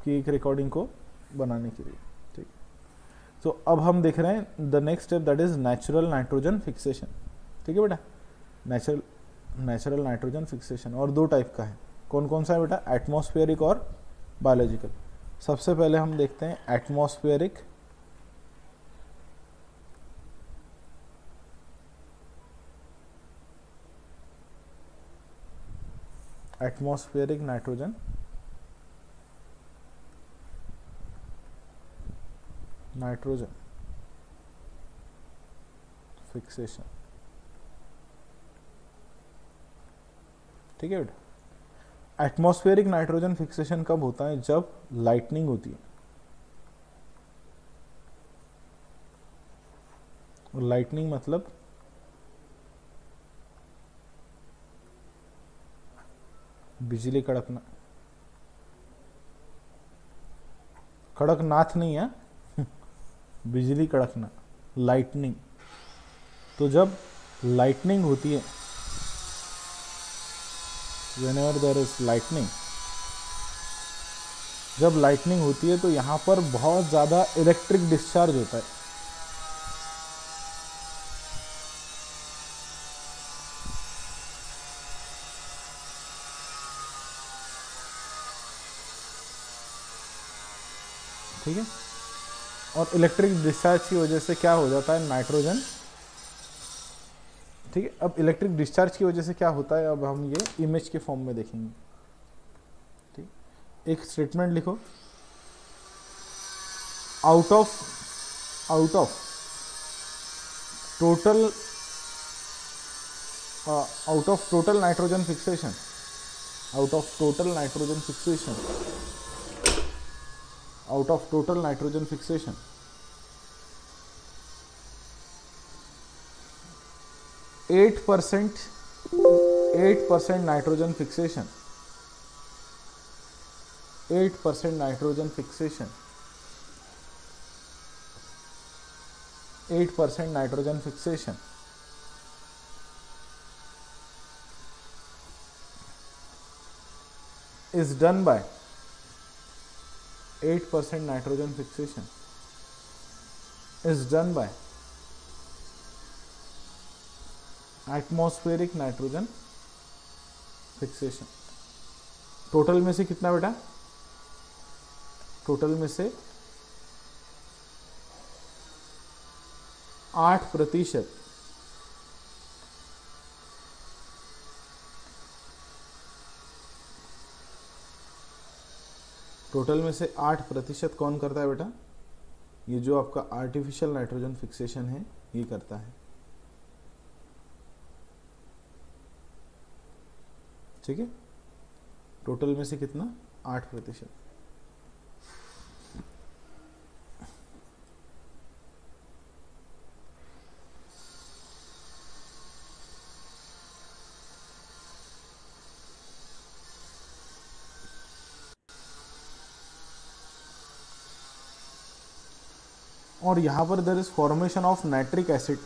आपकी एक रिकॉर्डिंग को बनाने के लिए। ठीक, तो अब हम देख रहे हैं the next step, that is natural nitrogen fixation. ठीक है बेटा, नेचुरल नाइट्रोजन फिक्सेशन, और दो टाइप का है। कौन कौन सा है बेटा? एटमॉस्फेरिक और बायोलॉजिकल। सबसे पहले हम देखते हैं एटमॉस्फेरिक नाइट्रोजन फिक्सेशन। ठीक है बेटा, एटमॉस्फेरिक नाइट्रोजन फिक्सेशन कब होता है? जब लाइटनिंग होती है। लाइटनिंग मतलब बिजली कड़कना, कड़कनाथ नहीं है बिजली कड़कना, लाइटनिंग। तो जब लाइटनिंग होती है, whenever there is lightning, जब लाइटनिंग होती है तो यहां पर बहुत ज़्यादा इलेक्ट्रिक डिस्चार्ज होता है। ठीक है, और इलेक्ट्रिक डिस्चार्ज की वजह से क्या हो जाता है? नाइट्रोजन। ठीक है, अब इलेक्ट्रिक डिस्चार्ज की वजह से क्या होता है, अब हम ये इमेज के फॉर्म में देखेंगे। ठीक, एक स्टेटमेंट लिखो, out of total nitrogen fixation, 8% nitrogen fixation, 8% nitrogen fixation, 8% nitrogen fixation is done by 8% nitrogen fixation is done by atmospheric nitrogen fixation। Total में से कितना बेटा? टोटल में से 8%। टोटल में से 8% कौन करता है बेटा? ये जो आपका आर्टिफिशियल नाइट्रोजन फिक्सेशन है ये करता है। ठीक है, टोटल में से कितना? 8%। और यहां पर there is formation of nitric acid.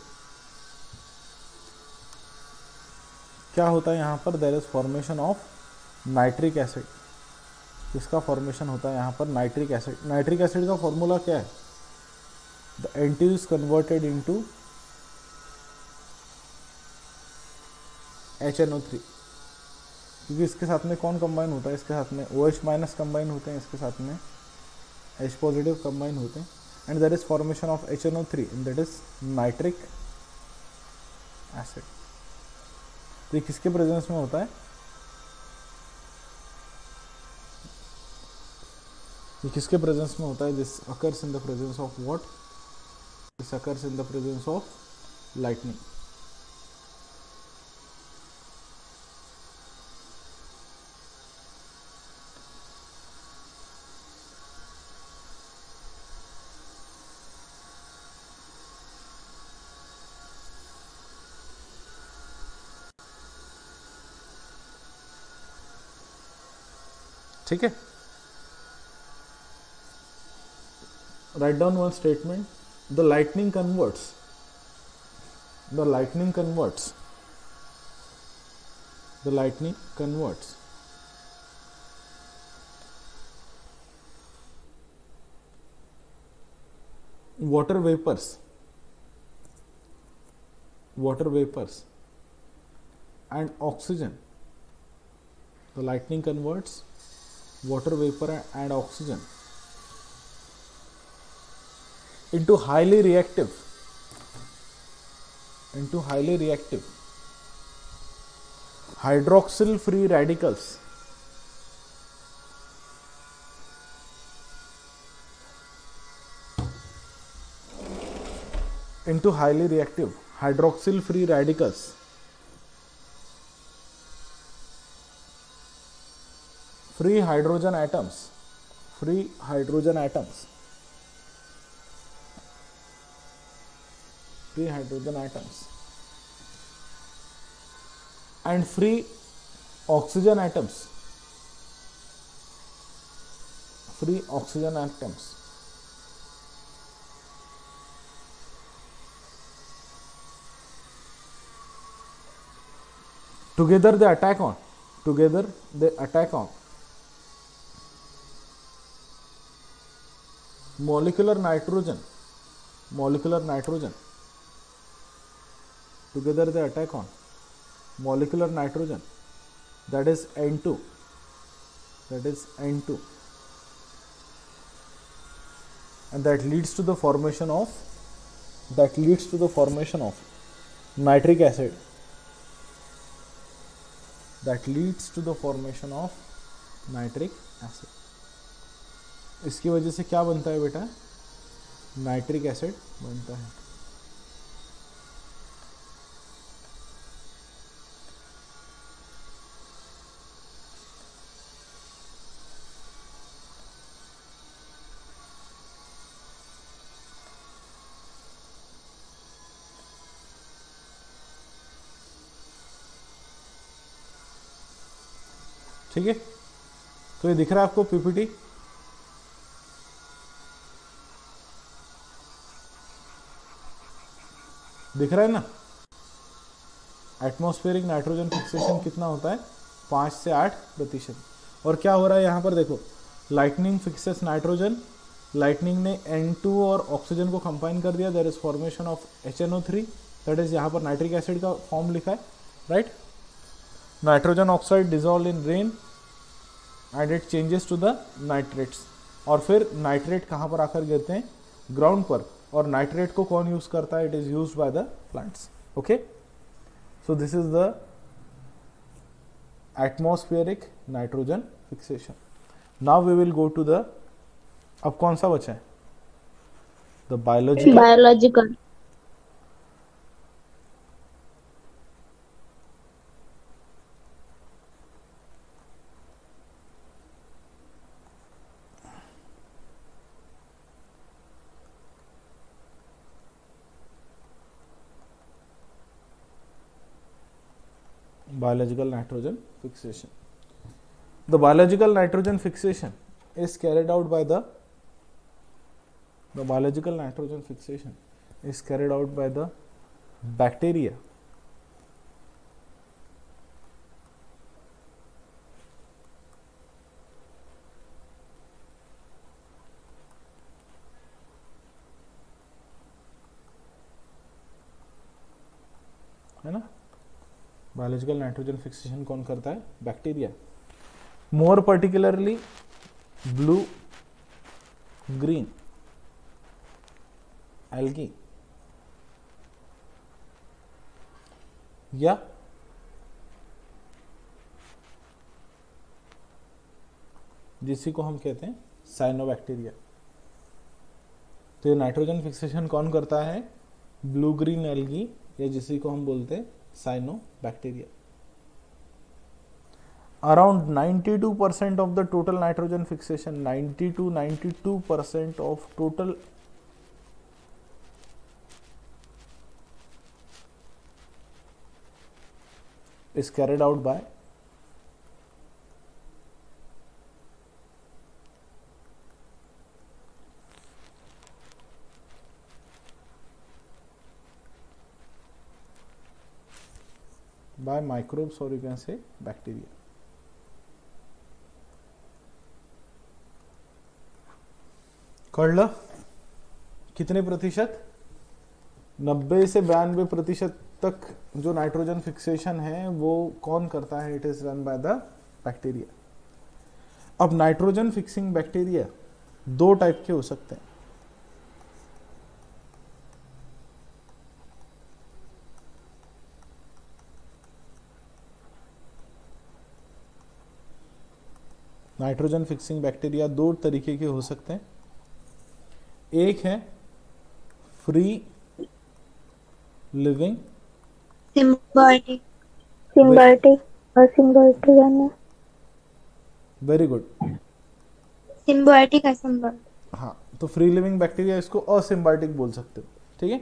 क्या होता है यहां पर? There is formation of nitric acid. किसका फॉर्मेशन होता है यहां पर? Nitric acid. नाइट्रिक एसिड का फॉर्मूला क्या है? The N2 is converted into HNO3, क्योंकि इसके साथ में कौन कंबाइन होता है? इसके साथ में OH माइनस कंबाइन होते हैं, इसके साथ में H पॉजिटिव कंबाइन होते हैं, and there is formation of HNO3 and that is nitric acid। तो ये किसके प्रेजेंस में होता है? ये किसके प्रेजेंस में होता है? This occurs in the presence of what? This occurs in the presence of lightning। ठीक है, write down one statement, the lightning converts water vapors and oxygen. The lightning converts water vapor and oxygen into highly reactive hydroxyl free radicals free hydrogen atoms and free oxygen atoms together they attack on molecular nitrogen together they attack on molecular nitrogen, that is N2, and that leads to the formation of nitric acid. इसकी वजह से क्या बनता है बेटा? Nitric acid बनता है. ठीक है, तो ये दिख रहा है आपको पीपीटी? दिख रहा है ना? एटमॉस्फेरिक नाइट्रोजन फिक्सेशन कितना होता है? 5 से 8%. और क्या हो रहा है यहाँ पर देखो, लाइटनिंग फिक्सेस नाइट्रोजन. लाइटनिंग ने N2 और ऑक्सीजन को कंबाइन कर दिया, there is formation of HNO3, that is यहाँ पर नाइट्रिक एसिड का फॉर्म लिखा है, right? Nitrogen oxide dissolve in rain and it changes to the nitrates. और फिर नाइट्रेट कहाँ पर आकर गिरते हैं? ग्राउंड पर. और नाइट्रेट को कौन यूज करता है? It is used by the plants. Okay, so this is the atmospheric nitrogen fixation. Now we will go to the, अब कौन सा बचा है? The biological. Biological nitrogen fixation. The biological nitrogen fixation is carried out by the bacteria. है ना? Biological nitrogen fixation कौन करता है? बैक्टीरिया. मोर पर्टिकुलरली ब्लू ग्रीन एल्गी या जिसी को हम कहते हैं साइनोबैक्टीरिया. तो ये नाइट्रोजन फिक्सेशन कौन करता है? ब्लू ग्रीन एल्गी या जिसी को हम बोलते हैं cyanobacteria. Around 92% of the total nitrogen fixation, 90 to 92% of total is carried out by microbes or you can say bacteria. कळलं? कितने प्रतिशत? 90 से 92% तक जो नाइट्रोजन फिक्सेशन है वो कौन करता है? It is run by the bacteria. अब नाइट्रोजन फिक्सिंग बैक्टीरिया दो टाइप के हो सकते हैं। नाइट्रोजन फिक्सिंग बैक्टीरिया दो तरीके के हो सकते हैं। एक है फ्री लिविंग, सिम्बायोटिक, सिम्बायोटिक और सिम्बायोटिक है ना? Very good. सिम्बायोटिक है, सिम्बायोटिक। हाँ, तो फ्री लिविंग बैक्टीरिया इसको असिम्बायोटिक बोल सकते हो, ठीक है।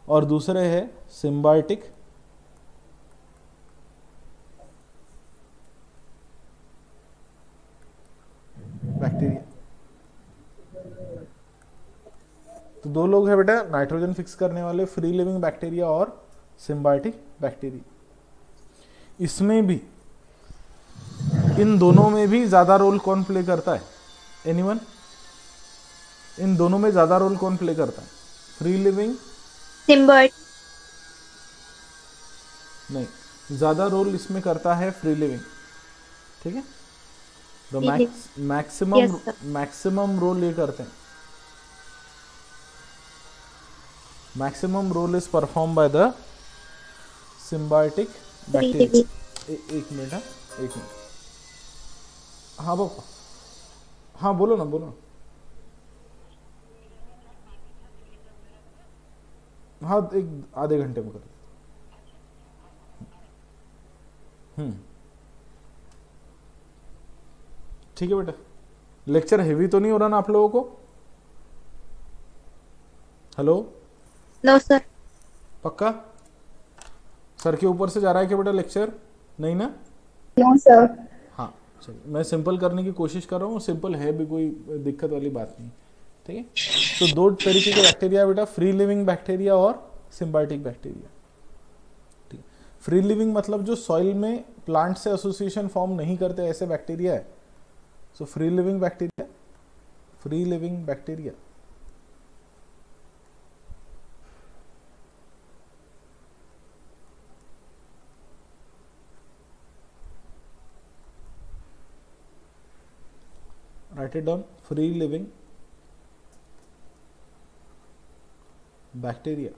और दूसरे है सिम्बायोटिक बैक्टीरिया। तो दो लोग हैं बेटा नाइट्रोजन फिक्स करने वाले, फ्री लिविंग बैक्टीरिया और सिम्बायोटिक बैक्टीरिया। इसमें भी, इन दोनों में भी ज्यादा रोल कौन प्ले करता है? एनीवन? इन दोनों में ज्यादा रोल कौन प्ले करता है? Free living? सिम्बायोटिक। नहीं, ज्यादा रोल इसमें करता है फ्री लिविंग, ठीक है। तो मैक्सिमम रोल ये करते हैं। Maximum role is perform by the symbiotic bacteria. एक मिनट, हाँ एक मिनट। हाँ पापा, हाँ बोलो ना, बोलो। हाँ, एक आधे घंटे में कर। ठीक है बेटा। लेक्चर हेवी तो नहीं हो रहा ना आप लोगों को? हेलो? No sir. पक्का? सर के ऊपर से जा रहा है क्या बेटा लेक्चर? नहीं ना? No sir. हाँ चलिए, मैं सिंपल करने की कोशिश कर रहा हूँ, सिंपल है भी, कोई दिक्कत वाली बात नहीं, ठीक है। तो दो तरीके के बैक्टीरिया बेटा, फ्री लिविंग बैक्टीरिया और सिम्बायोटिक बैक्टीरिया। ठीक, फ्री लिविंग मतलब जो सॉइल में प्लांट से एसोसिएशन फॉर्म नहीं करते ऐसे बैक्टीरिया है। So free living bacteria, free living bacteria write it down, free living bacteria,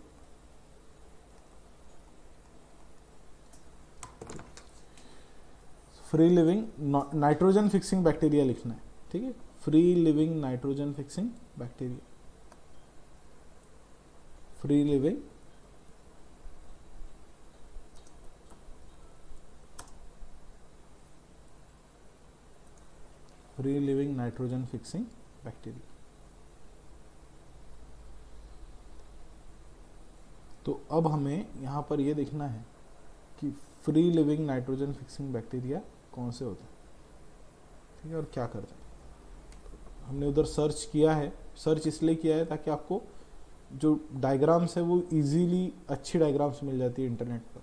free living nitrogen fixing bacteria लिखना है, ठीक है। Free living nitrogen fixing bacteria, free living free living nitrogen fixing bacteria. तो अब हमें यहाँ पर ये देखना है कि free living nitrogen fixing bacteria कौन से होते हैं, ठीक है, और क्या करते हैं। हमने उधर सर्च किया है, सर्च इसलिए किया है ताकि आपको जो डायग्राम्स है वो इजीली अच्छी डायग्राम्स मिल जाती है इंटरनेट पर।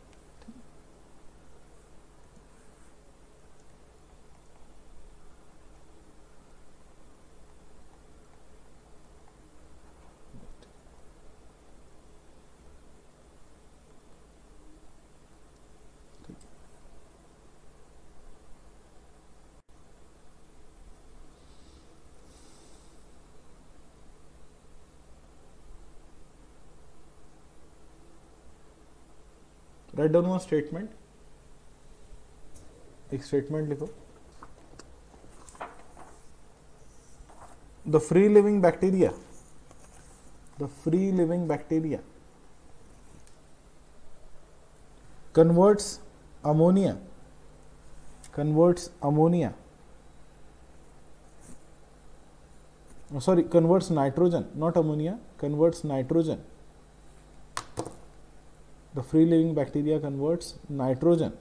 राइट डाउन वन स्टेटमेंट, एक स्टेटमेंट लिखो। The free living bacteria, the free living bacteria converts ammonia, converts nitrogen, not ammonia, converts nitrogen. The free living bacteria converts nitrogen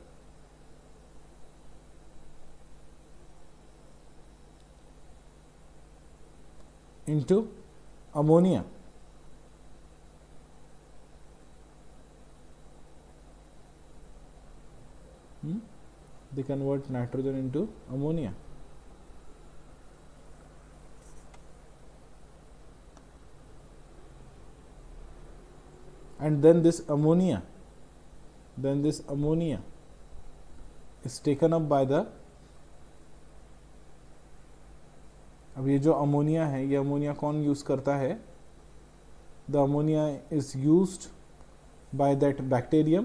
into ammonia. They convert nitrogen into ammonia. and then this ammonia is taken up by the, अब ये जो ammonia है, ये ammonia कौन use करता है? The ammonia is used by that bacterium.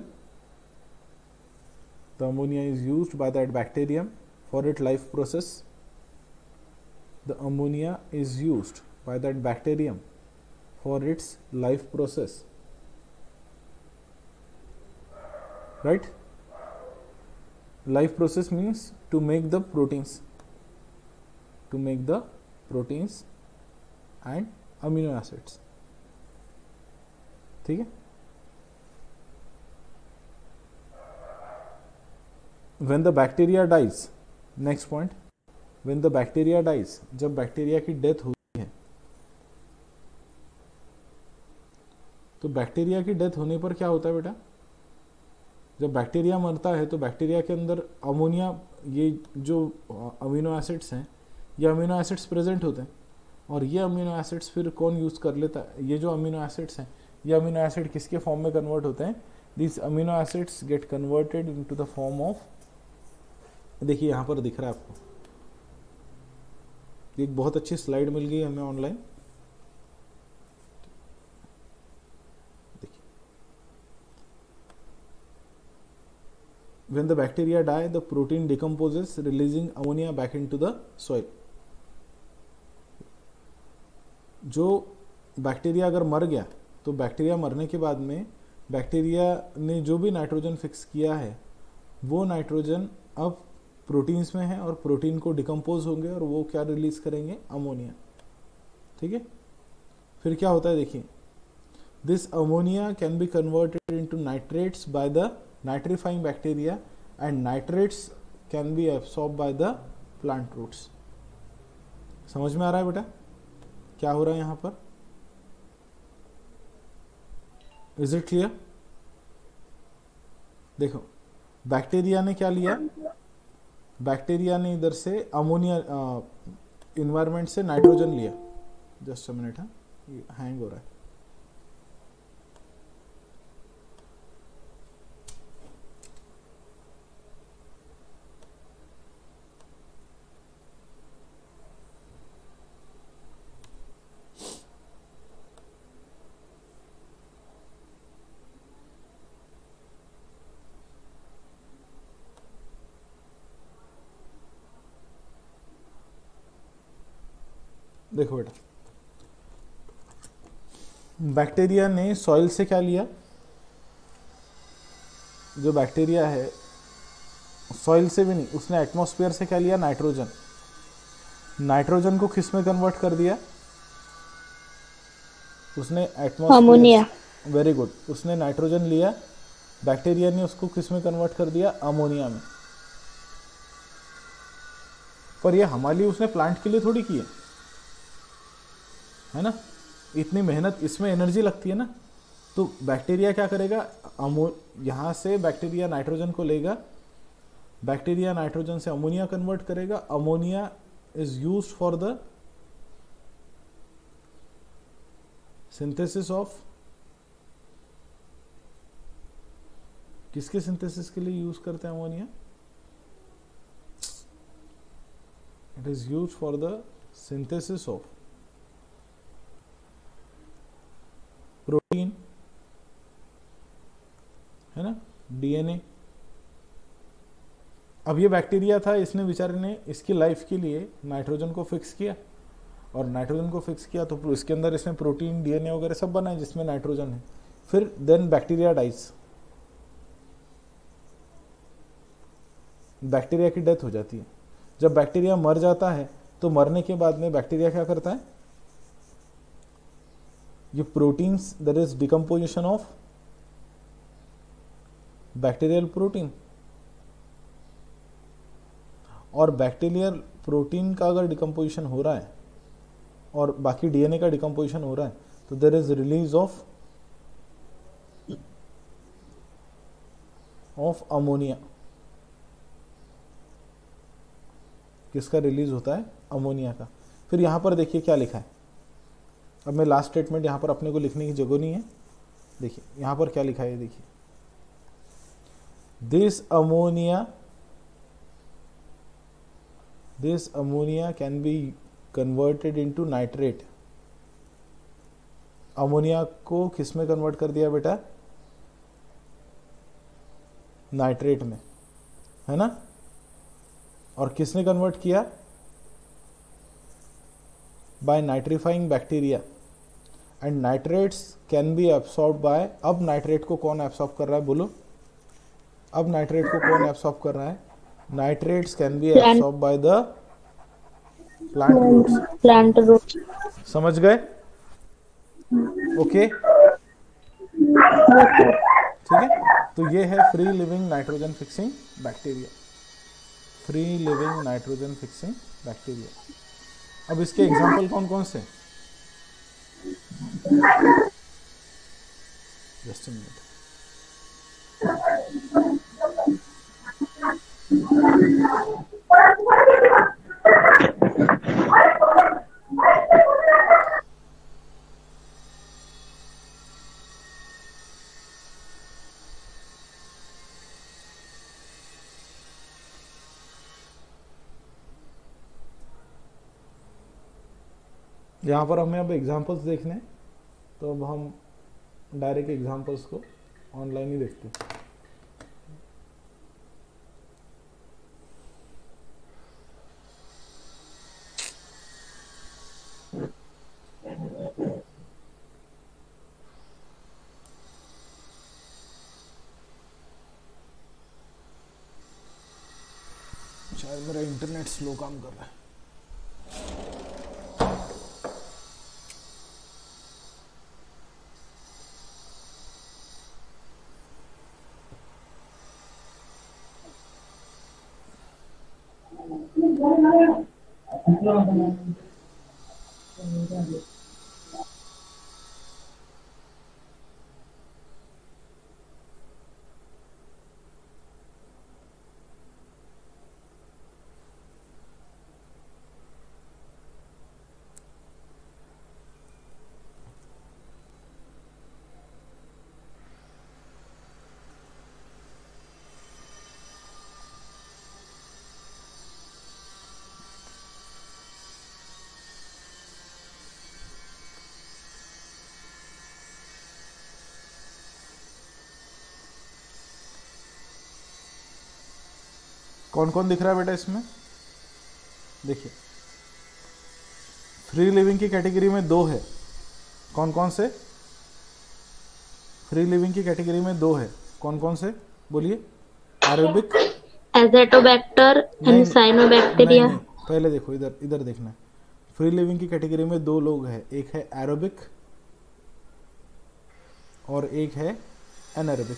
The ammonia is used by that bacterium for its life process. The ammonia is used by that bacterium for its life process. Right? Life process means to make the proteins. To make the proteins and amino acids. ठीक है? When the bacteria dies, next point, when the bacteria dies, जब bacteria की death होती है, तो bacteria की death होने पर क्या होता है बेटा? जब बैक्टीरिया मरता है तो बैक्टीरिया के अंदर अमोनिया, ये जो अमीनो एसिड्स हैं, ये अमीनो एसिड्स प्रेजेंट होते हैं, और ये अमीनो एसिड्स फिर कौन यूज कर लेता है? ये जो अमीनो एसिड्स हैं, ये अमीनो एसिड किसके फॉर्म में कन्वर्ट होते हैं? This amino acids get converted into the form of, देखिए यहां पर दिख रहा है आपको, एक बहुत अच्छी स्लाइड मिल गई हमें ऑनलाइन, देखिए, when the bacteria die, the protein decomposes, releasing ammonia back into the soil. जो बैक्टीरिया अगर मर गया, तो बैक्टीरिया मरने के बाद में बैक्टीरिया ने जो भी नाइट्रोजन फिक्स किया है, वो नाइट्रोजन अब प्रोटीन्स में है, और प्रोटीन को डिकम्पोज होंगे और वो क्या रिलीज करेंगे? अमोनिया। ठीक है, फिर क्या होता है देखिए, this ammonia can be converted into nitrates by the nitrifying bacteria, and nitrates can be absorb by the plant roots. समझ में आ रहा है बेटा क्या हो रहा है यहां पर? Is it clear? देखो, बैक्टीरिया ने क्या लिया? बैक्टीरिया ने इधर से अमोनिया, इन्वायरमेंट से नाइट्रोजन लिया। जस्ट अ मिनट, ये हैंग हो रहा है। देखो बेटा, बैक्टीरिया ने सॉइल से क्या लिया? जो बैक्टीरिया है सॉइल से भी नहीं, उसने एटमॉस्फेयर से क्या लिया? नाइट्रोजन। नाइट्रोजन को किस में कन्वर्ट कर दिया? उसने एटमॉस्फेयर, अमोनिया। वेरी गुड, उसने नाइट्रोजन लिया, बैक्टीरिया ने उसको किस में कन्वर्ट कर दिया? अमोनिया में। पर ये हमारे लिए उसने प्लांट के लिए थोड़ी की है ना, इतनी मेहनत, इसमें एनर्जी लगती है ना। तो बैक्टीरिया क्या करेगा? यहां से बैक्टीरिया नाइट्रोजन को लेगा, बैक्टीरिया नाइट्रोजन से अमोनिया कन्वर्ट करेगा। Ammonia is used for the synthesis of, किसके सिंथेसिस के लिए यूज करते हैं ammonia? It is used for the synthesis of protein, है ना, डीएनए। अब ये बैक्टीरिया था, इसने बेचारे ने इसकी लाइफ के लिए नाइट्रोजन को फिक्स किया, और नाइट्रोजन को फिक्स किया तो इसके अंदर इसने प्रोटीन, डीएनए वगैरह सब बनाए जिसमें नाइट्रोजन है। फिर देन बैक्टीरिया डाइज, बैक्टीरिया की डेथ हो जाती है। जब बैक्टीरिया मर जाता है तो मरने के बाद में बैक्टीरिया क्या करता है? ये proteins, there is decomposition of bacterial protein, और बैक्टीरियल प्रोटीन का अगर डिकम्पोजिशन हो रहा है और बाकी डीएनए का डिकम्पोजिशन हो रहा है, तो there is release of ammonia. किसका रिलीज होता है? अमोनिया का। फिर यहां पर देखिए क्या लिखा है। अब मैं लास्ट स्टेटमेंट यहां पर अपने को लिखने की जगह नहीं है, देखिए यहाँ पर क्या लिखा है, देखिए this ammonia can be converted into nitrate. Ammonia को किस में कन्वर्ट कर दिया बेटा, नाइट्रेट में, है ना। और किसने कन्वर्ट किया, by nitrifying bacteria, and nitrates can be absorb by, अब नाइट्रेट को कौन एब्सॉर्ब कर रहा है बोलो, अब नाइट्रेट को कौन एब्सॉर्ब कर रहा है, nitrates can be absorb by the plant roots. समझ गए, ओके ठीक है। तो ये है free living nitrogen fixing bacteria, free living nitrogen fixing bacteria. अब इसके एग्जांपल कौन कौन से, जस्ट अ मिनट। यहाँ पर हमें अब एग्जांपल्स देखने हैं, तो अब हम डायरेक्ट एग्जांपल्स को ऑनलाइन ही देखते हैं। शायद मेरा इंटरनेट स्लो काम कर रहा है। कौन कौन दिख रहा है बेटा इसमें, देखिए फ्री लिविंग की कैटेगरी में दो है, कौन कौन से, फ्री लिविंग की कैटेगरी में दो है, कौन कौन से बोलिए, एरोबिक, एजेटोबैक्टर एंड साइनोबैक्टीरिया। पहले देखो इधर, इधर देखना है। फ्री लिविंग की कैटेगरी में दो लोग हैं, एक है एरोबिक और एक है एनारोबिक,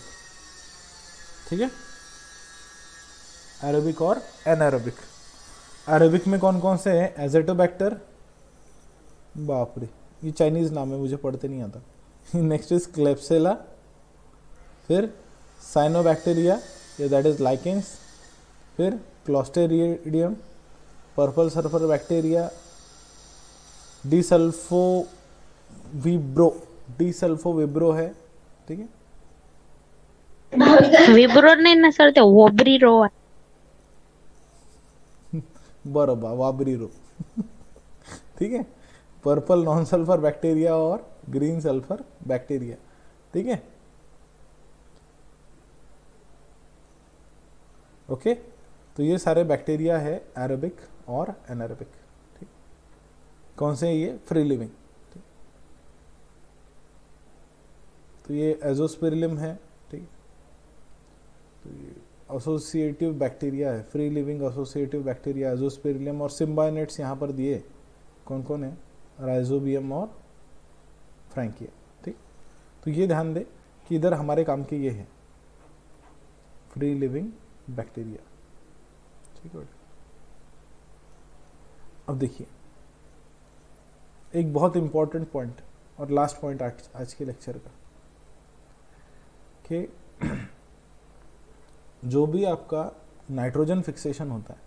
ठीक है, एरोबिक और एनारोबिक। एरोबिक में कौन कौन से हैं, एजेटोबैक्टर, बाप रे ये चाइनीज नाम है मुझे पढ़ते नहीं आता, नेक्स्ट इज क्लेप्सेला, फिर साइनोबैक्टीरिया ये दैट इज लाइकेंस, फिर क्लॉस्टेरिडियम, पर्पल सल्फर बैक्टीरिया, डिसल्फोविब्रो है, ठीक है, विब्रो नहीं ना सर, तो वोब्रिरो है। बरोबर वाब्रिरो ठीक है, पर्पल नॉन सल्फर बैक्टीरिया और ग्रीन सल्फर बैक्टीरिया, ठीक है, ओके। तो ये सारे बैक्टीरिया है एरोबिक और एनारोबिक, ठीक, कौन से ये फ्री लिविंग, ठीक, तो ये एजोस्पेरिलियम है, ठीक, तो ये एसोसिएटिव बैक्टीरिया है, फ्री लिविंग एसोसिएटिव बैक्टीरिया एजोस्पेरिलियम, और सिम्बायोनेट्स यहाँ पर दिए कौन कौन है, राइजोबियम और फ्रैंकिया, ठीक। तो ये ध्यान दे कि इधर हमारे काम के ये है फ्री लिविंग बैक्टीरिया, ठीक है। अब देखिए एक बहुत इंपॉर्टेंट पॉइंट और लास्ट पॉइंट आज के लेक्चर का, कि जो भी आपका नाइट्रोजन फिक्सेशन होता है,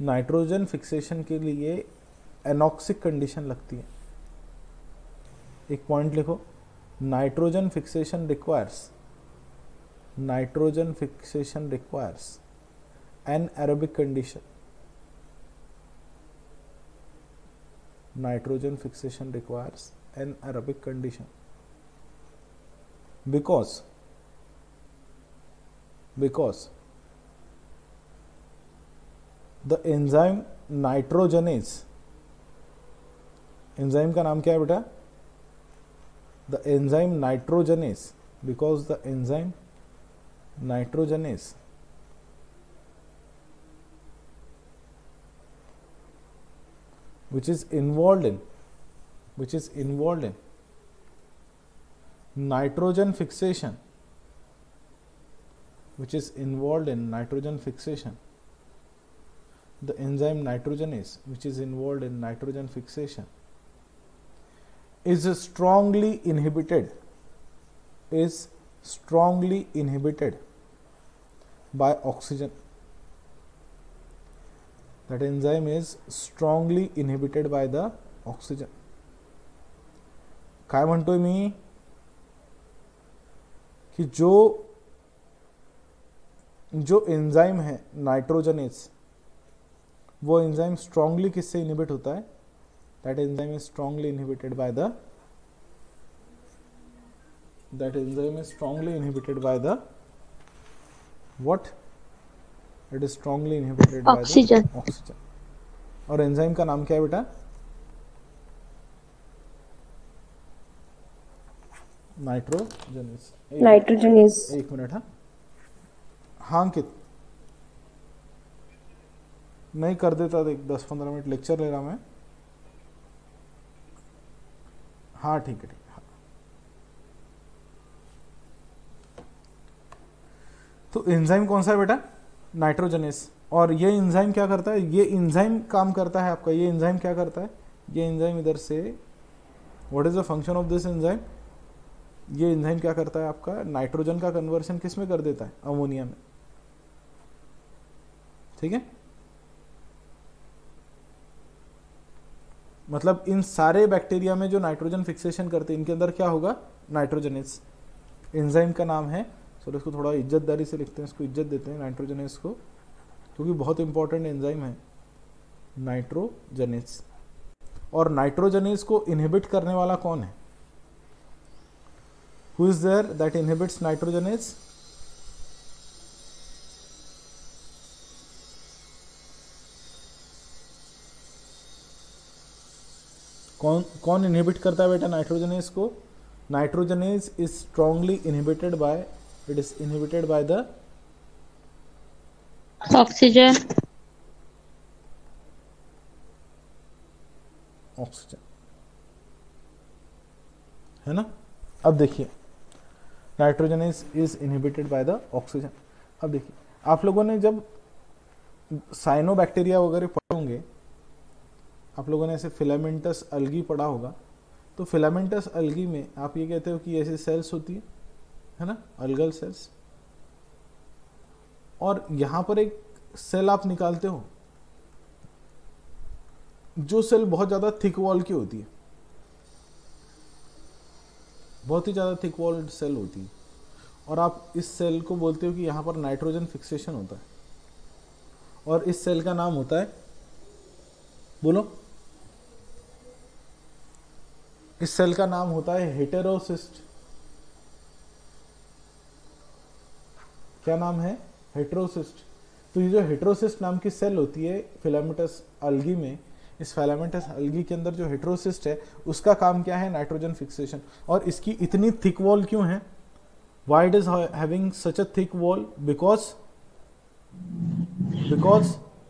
नाइट्रोजन फिक्सेशन के लिए एनॉक्सिक कंडीशन लगती है। एक पॉइंट लिखो, nitrogen fixation requires anaerobic condition. Nitrogen fixation requires anaerobic condition because the enzyme nitrogenase, enzyme का नाम क्या है बेटा? The enzyme nitrogenase, because the enzyme nitrogenase which is involved in nitrogen fixation, the enzyme nitrogenase which is involved in nitrogen fixation is strongly inhibited by oxygen. That enzyme is strongly inhibited by the oxygen. काय म्हणतोय मी कि जो enzyme है nitrogenase, वो enzyme strongly किससे inhibit होता है? That enzyme is strongly inhibited by the what? It is strongly inhibited by the oxygen. और एंजाइम का नाम क्या है बेटा? नाइट्रोजनेस. एक मिनट. हाँ अंकित, नहीं कर देता, देख 10-15 मिनट लेक्चर ले रहा मैं. हाँ ठीक है. तो एंजाइम कौन सा है बेटा? नाइट्रोजनेस. और ये एंजाइम क्या करता है? ये एंजाइम काम करता है आपका. ये एंजाइम क्या करता है? ये एंजाइम इधर से, what is the function of this enzyme? ये एंजाइम क्या करता है आपका? नाइट्रोजन का कन्वर्शन किस में कर देता है? अमोनिया में. ठीक है. मतलब इन सारे बैक्टीरिया में जो नाइट्रोजन फिक्सेशन करते हैं, इनके अंदर क्या होगा? नाइट्रोजनेस. एंजाइम का नाम है. सो इसको थोड़ा इज्जतदारी से लिखते हैं, इसको इज्जत देते हैं नाइट्रोजनेस को, क्योंकि बहुत इंपॉर्टेंट एंजाइम है नाइट्रोजनेस. और नाइट्रोजनेस को इनहिबिट करने वाला कौन है? Who is there that inhibits nitrogenase? कौन इनहिबिट करता है बेटा नाइट्रोजनेस को? Nitrogenase is strongly inhibited by, it is inhibited by the oxygen. है ना. अब देखिए, nitrogenase is inhibited by the oxygen. अब देखिए, आप लोगों ने जब साइनोबैक्टीरिया वगैरह पढ़े होंगे, आप लोगों ने ऐसे फिलामेंटस अलगी पढ़ा होगा. तो फिलामेंटस अलगी में आप ये कहते हो कि ऐसी सेल्स होती है ना, अल्गल सेल्स. और यहां पर एक सेल आप निकालते हो, जो सेल बहुत ज्यादा थिक वॉल की होती है, बहुत ही ज्यादा थिक वॉल्ड सेल होती है. और आप इस सेल को बोलते हो कि यहां पर नाइट्रोजन फिक्सेशन होता है. और इस सेल का नाम होता है, बोलो, इस सेल का नाम होता है हेटेरोसिस्ट. क्या नाम है? हेटेरोसिस्ट. तो ये जो हेटेरोसिस्ट नाम की सेल होती है फिलामेंटस अलगी में, इस फिलामेंटस अलगी के अंदर जो हेटेरोसिस्ट है, उसका काम क्या है? Nitrogen fixation. और इसकी इतनी थिक वॉल क्यों है? Why it is having such a thick wall? Because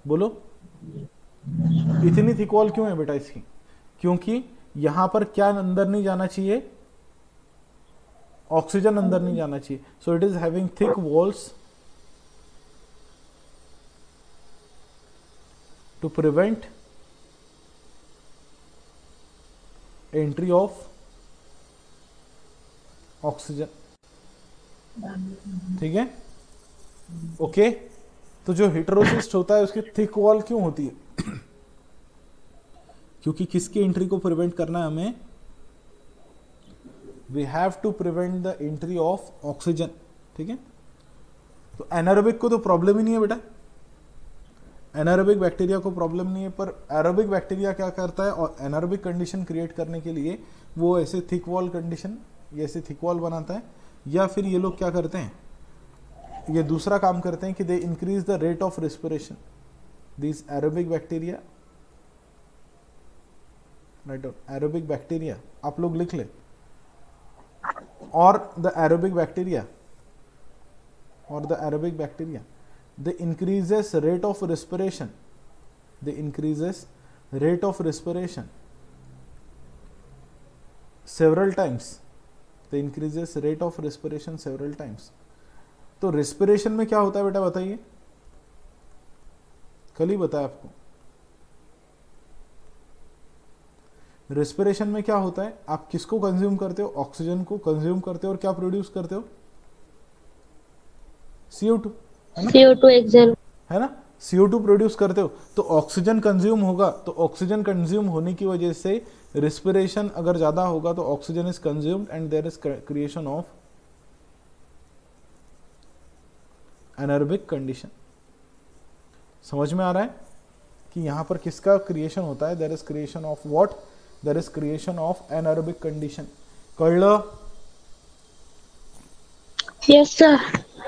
बोलो, इतनी थिक वॉल क्यों है बेटा इसकी? क्योंकि यहां पर क्या अंदर नहीं जाना चाहिए? ऑक्सीजन अंदर नहीं जाना चाहिए. So it is having thick walls to prevent entry of oxygen. ठीक है, ओके. तो जो हेटेरोसिस्ट होता है उसकी थिक वॉल क्यों होती है? क्योंकि किसकी एंट्री को प्रिवेंट करना है हमें? We have to prevent the entry of oxygen, ठीक है। तो एनारोबिक को तो प्रॉब्लम ही नहीं है बेटा, एनारोबिक बैक्टीरिया को प्रॉब्लम नहीं है, पर एरोबिक बैक्टीरिया क्या करता है, और एनारोबिक कंडीशन क्रिएट करने के लिए वो ऐसे थिक वॉल कंडीशन, ये ऐसे थिक वॉल बनाता है, या फिर ये लोग क्या करते हैं, ये दूसरा काम करते हैं कि they increase the rate of respiration, this aerobic bacteria, right, aerobic bacteria आप लोग लिख ले, और द एरोबिक बैक्टीरिया, और the aerobic bacteria they increases rate of respiration, they increases rate of respiration several times, they increases rate of respiration several times। तो respiration में क्या होता है बेटा बताइए, कल ही बताया आपको, respiration में क्या होता है, आप किसको कंज्यूम करते हो, ऑक्सीजन को कंज्यूम करते हो, और क्या प्रोड्यूस करते हो, CO2, है ना, CO2 एक्सेल, है ना, CO2 प्रोड्यूस करते हो, तो ऑक्सीजन कंज्यूम होगा, तो ऑक्सीजन कंज्यूम होने की वजह से रिस्पिरेशन अगर ज्यादा होगा तो oxygen is consumed and there is creation of anaerobic condition. समझ में आ रहा है कि यहां पर किसका क्रिएशन होता है, there is creation of what, there is creation of anaerobic condition. कळलं? Yes sir.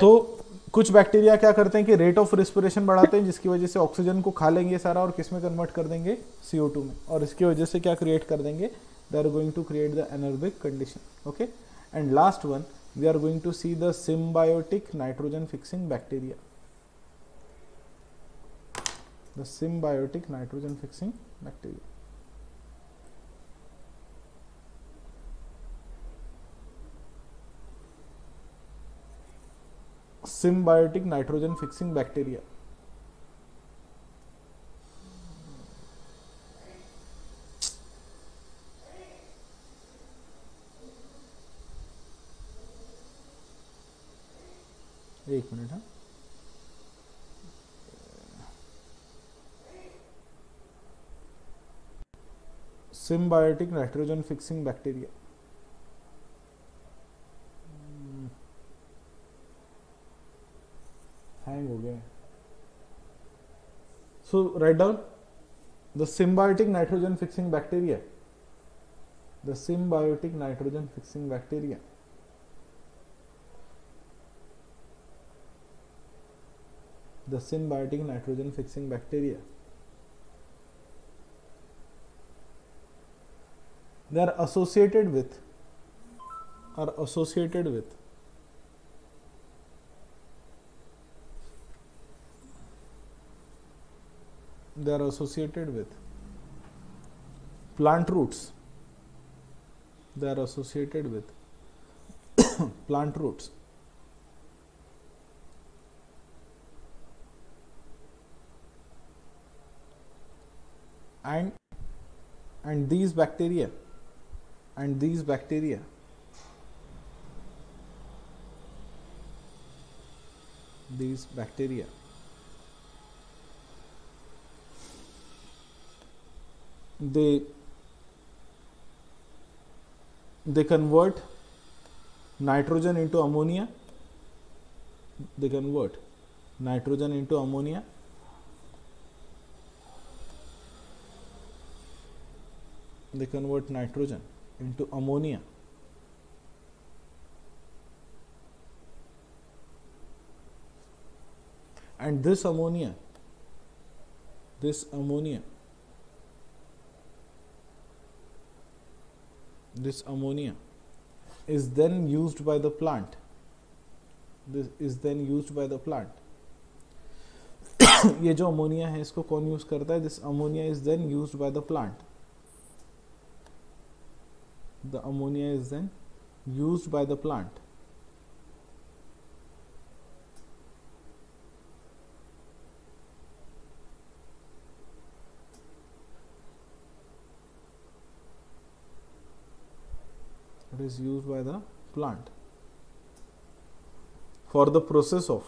तो कुछ बैक्टीरिया क्या करते हैं कि रेट ऑफ रिस्पिरेशन बढ़ाते हैं, जिसकी वजह से ऑक्सीजन को खा लेंगे सारा और किस में कन्वर्ट कर देंगे, CO2 में, और इसकी वजह से क्या क्रिएट कर देंगे, they are going to create the anaerobic condition. Okay, and last one we are going to see the symbiotic nitrogen fixing bacteria, the symbiotic nitrogen fixing bacteria. Symbiotic nitrogen fixing bacteria, एक minute, हाँ, symbiotic nitrogen fixing bacteria, hang हो गया। So write down the symbiotic nitrogen fixing bacteria, the symbiotic nitrogen fixing bacteria, the symbiotic nitrogen fixing bacteria, they are associated with they are associated with plant roots, they are associated with plant roots, and these bacteria they convert nitrogen into ammonia, they convert nitrogen into ammonia, they convert nitrogen into ammonia, and this ammonia is then used by the plant, ये जो ammonia है इसको कौन use करता है, this ammonia is then used by the plant, the ammonia is then used by the plant, it is used by the plant for the process of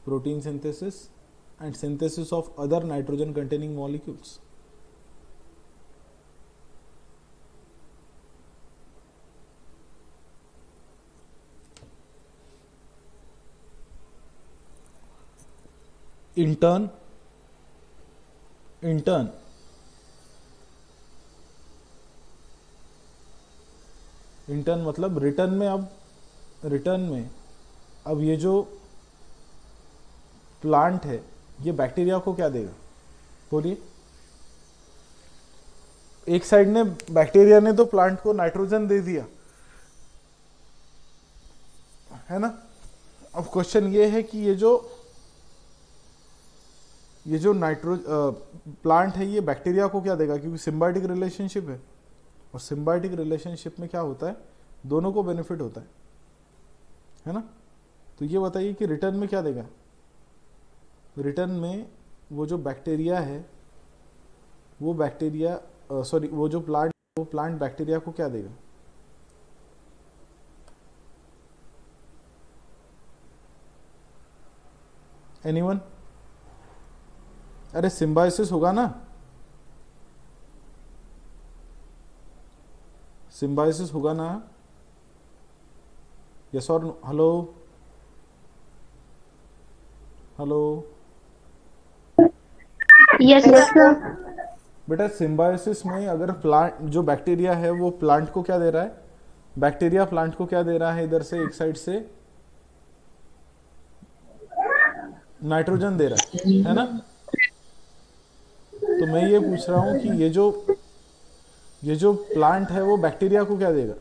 protein synthesis and synthesis of other nitrogen containing molecules. intern मतलब return में अब ये जो plant है ये bacteria को क्या देगा, बोलिए। एक साइड ने बैक्टीरिया ने तो प्लांट को नाइट्रोजन दे दिया है ना। अब क्वेश्चन ये है कि ये जो प्लांट है ये बैक्टीरिया को क्या देगा, क्योंकि सिम्बायोटिक रिलेशनशिप है और सिम्बायोटिक रिलेशनशिप में क्या होता है, दोनों को बेनिफिट होता है ना। तो ये बताइए कि रिटर्न में क्या देगा, रिटर्न में वो जो बैक्टीरिया है वो प्लांट बैक्टीरिया को क्या देगा। एनीवन? अरे सिम्बायोसिस होगा ना, सिम्बायोसिस होगा ना। यस और हेलो यस सर। बेटा सिम्बायोसिस में अगर प्लांट जो बैक्टीरिया है वो प्लांट को क्या दे रहा है, बैक्टीरिया प्लांट को क्या दे रहा है, इधर से एक साइड से नाइट्रोजन दे रहा है ना। तो मैं ये पूछ रहा हूं कि ये जो प्लांट है वो बैक्टीरिया को क्या देगा।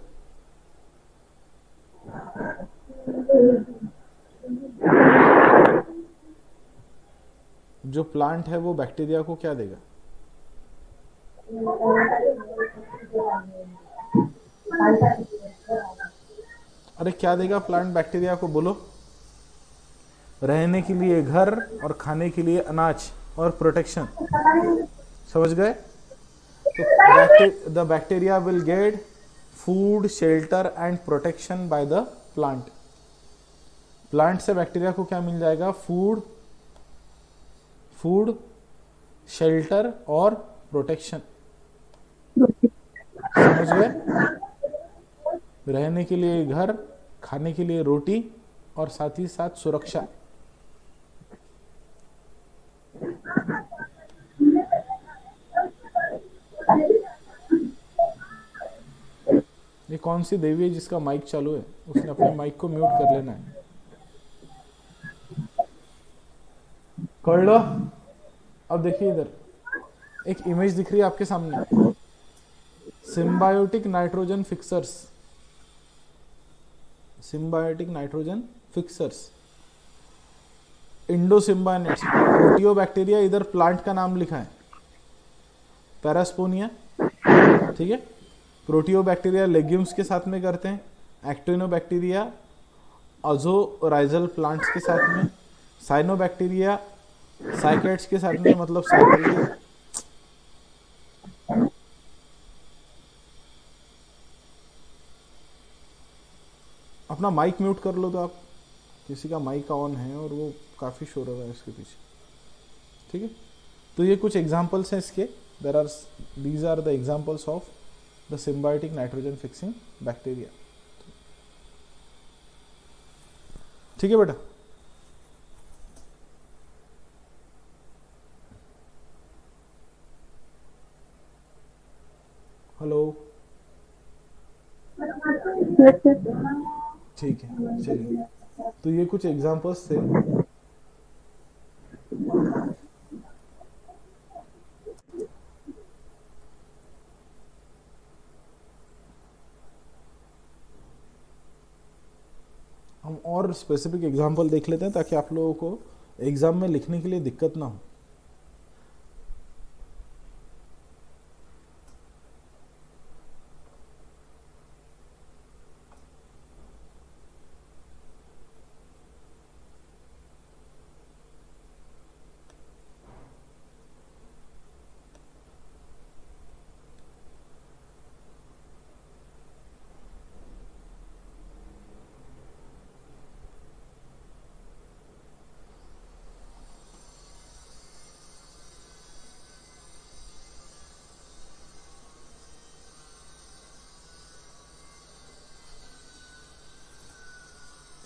जो प्लांट है वो बैक्टीरिया को क्या देगा। अरे क्या देगा प्लांट बैक्टीरिया को, बोलो। रहने के लिए घर और खाने के लिए अनाज और प्रोटेक्शन, समझ गए। तो the bacteria will get food, shelter and protection bye the plant. Plant से बैक्टीरिया को क्या मिल जाएगा, फूड, शेल्टर और प्रोटेक्शन, समझ गए। रहने के लिए घर, खाने के लिए रोटी और साथ ही साथ सुरक्षा। ये कौन सी देवी है जिसका माइक चालू है, उसने अपने माइक को म्यूट कर लेना है। कर लो। अब देखिए इधर एक इमेज दिख रही है आपके सामने, symbiotic nitrogen fixers, symbiotic nitrogen fixers, endosymbionts, proteobacteria, इधर प्लांट का नाम लिखा है पैरास्पोनिया, ठीक है। प्रोटियोबैक्टीरिया लेग्यूम्स के साथ में करते हैं, एक्टिनोबैक्टीरिया अजोराइजल प्लांट्स के साथ में, साइनोबैक्टीरिया साइकेट्स के साथ में, मतलब साइकिल के। अपना माइक म्यूट कर लो तो आप, किसी का माइक ऑन है और वो काफ़ी शोर हो रहा है इसके पीछे, ठीक है। तो ये कुछ एग्जांपल्स हैं इसके, these are the examples of the symbiotic nitrogen fixing bacteria, ठीक है बेटा। हेलो, ठीक है, चलिए। तो ये कुछ एग्जांपल्स थे। हम और स्पेसिफिक एग्जांपल देख लेते हैं ताकि आप लोगों को एग्जाम में लिखने के लिए दिक्कत ना हो।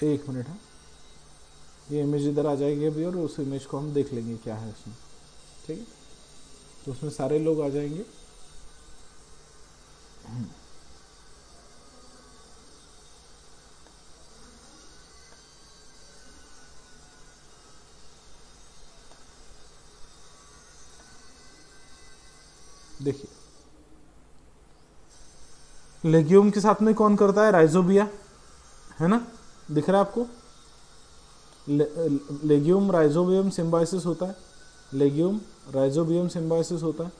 एक मिनट है, ये इमेज इधर आ जाएगी अभी और उस इमेज को हम देख लेंगे क्या है उसमें, ठीक है। तो उसमें सारे लोग आ जाएंगे। देखिए लेग्यूम के साथ में कौन करता है, राइजोबिया, है ना, दिख रहा है आपको। लेग्यूम राइजोबियम सिम्बायोसिस होता है, लेग्यूम राइजोबियम सिम्बायोसिस होता है।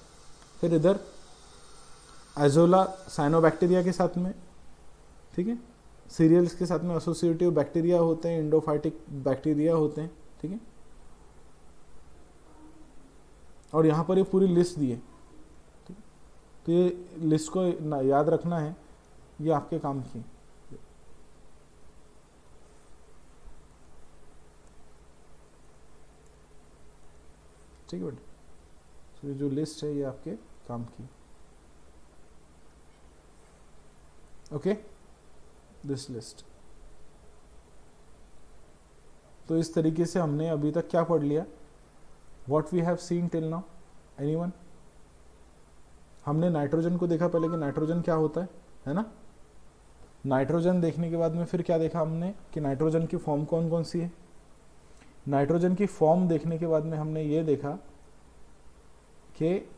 फिर इधर एजोला साइनोबैक्टीरिया के साथ में, ठीक है, सीरियल्स के साथ में एसोसिएटिव बैक्टीरिया होते हैं, इंडोफाइटिक बैक्टीरिया होते हैं, ठीक है। और यहाँ पर ये पूरी लिस्ट दी है, ठीक है? तो ये लिस्ट को याद रखना है, ये आपके काम की। ठीक है बेटा, तो ये जो लिस्ट है ये आपके काम की। Okay, this list. तो इस तरीके से हमने अभी तक क्या पढ़ लिया, what we have seen till now, anyone. हमने नाइट्रोजन को देखा पहले कि नाइट्रोजन क्या होता है ना। नाइट्रोजन देखने के बाद में फिर क्या देखा हमने कि नाइट्रोजन की फॉर्म कौन कौन सी है। नाइट्रोजन की फॉर्म देखने के बाद में हमने ये देखा कि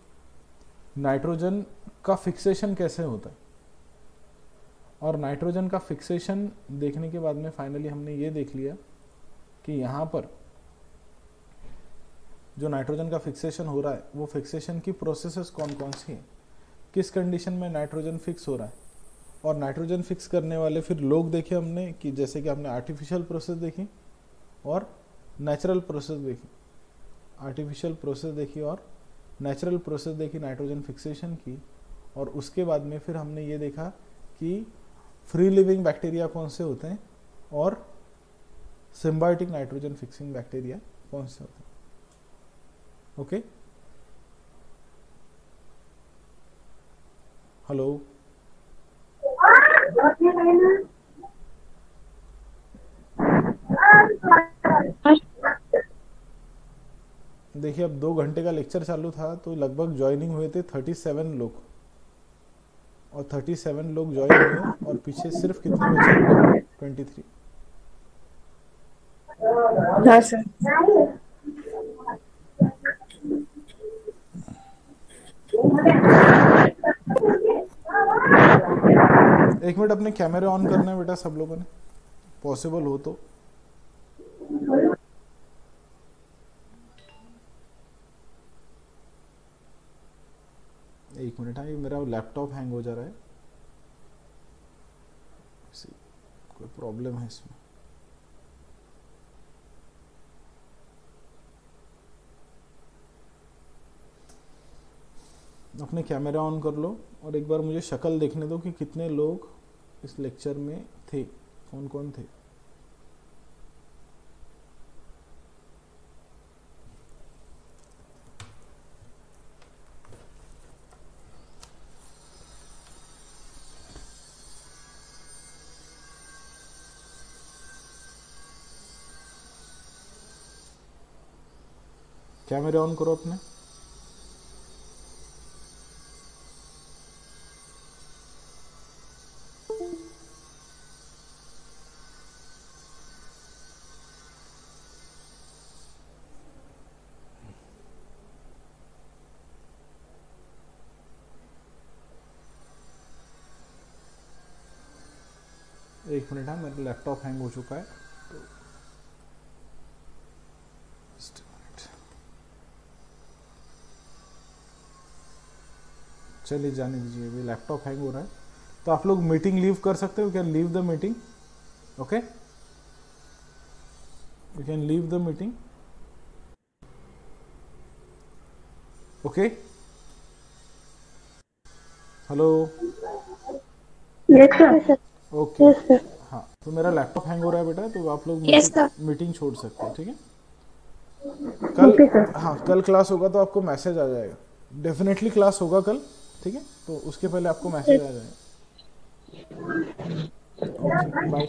नाइट्रोजन का फिक्सेशन कैसे होता है, और नाइट्रोजन का फिक्सेशन देखने के बाद में फाइनली हमने ये देख लिया कि यहाँ पर जो नाइट्रोजन का फिक्सेशन हो रहा है वो फिक्सेशन की प्रोसेसेस कौन कौन सी हैं, किस कंडीशन में नाइट्रोजन फिक्स हो रहा है। और नाइट्रोजन फिक्स करने वाले फिर लोग देखे हमने कि जैसे कि हमने आर्टिफिशियल प्रोसेस देखी और नेचुरल प्रोसेस देखी, आर्टिफिशियल प्रोसेस देखी और नेचुरल प्रोसेस देखी नाइट्रोजन फिक्सेशन की। और उसके बाद में फिर हमने ये देखा कि फ्री लिविंग बैक्टीरिया कौन से होते हैं और सिम्बायोटिक नाइट्रोजन फिक्सिंग बैक्टीरिया कौन से होते हैं। ओके, हेलो, देखिए अब 2 घंटे का लेक्चर चालू था तो लगभग ज्वाइनिंग हुए थे 37 लोग, और 37 लोग ज्वाइन हुए और पीछे सिर्फ कितने बचे, 23। हाँ सर। एक मिनट, अपने कैमरे ऑन करना है बेटा सब लोगों ने, पॉसिबल हो तो। एक मिनट, हाँ ये मेरा लैपटॉप हैंग हो जा रहा है, कोई प्रॉब्लम है इसमें। अपने कैमरा ऑन कर लो और एक बार मुझे शक्ल देखने दो कि कितने लोग इस लेक्चर में थे, कौन कौन थे। कैमरे ऑन करो अपने। एक मिनट, है मेरा लैपटॉप हैंग हो चुका है तो चलिए जाने दीजिए, अभी लैपटॉप हैंग हो रहा है। तो आप लोग मीटिंग लीव कर सकते हो, can leave the meeting. Okay, you can leave the meeting. Okay, hello, yes sir. Okay, yes sir. हाँ तो मेरा लैपटॉप हैंग हो रहा है बेटा, तो आप लोग Yes, sir. मीटिंग छोड़ सकते हैं, ठीक है। Okay, sir. कल, हाँ कल क्लास होगा तो आपको मैसेज आ जाएगा, डेफिनेटली क्लास होगा कल, ठीक है। तो उसके पहले आपको मैसेज आ जाएगा। Okay, bye.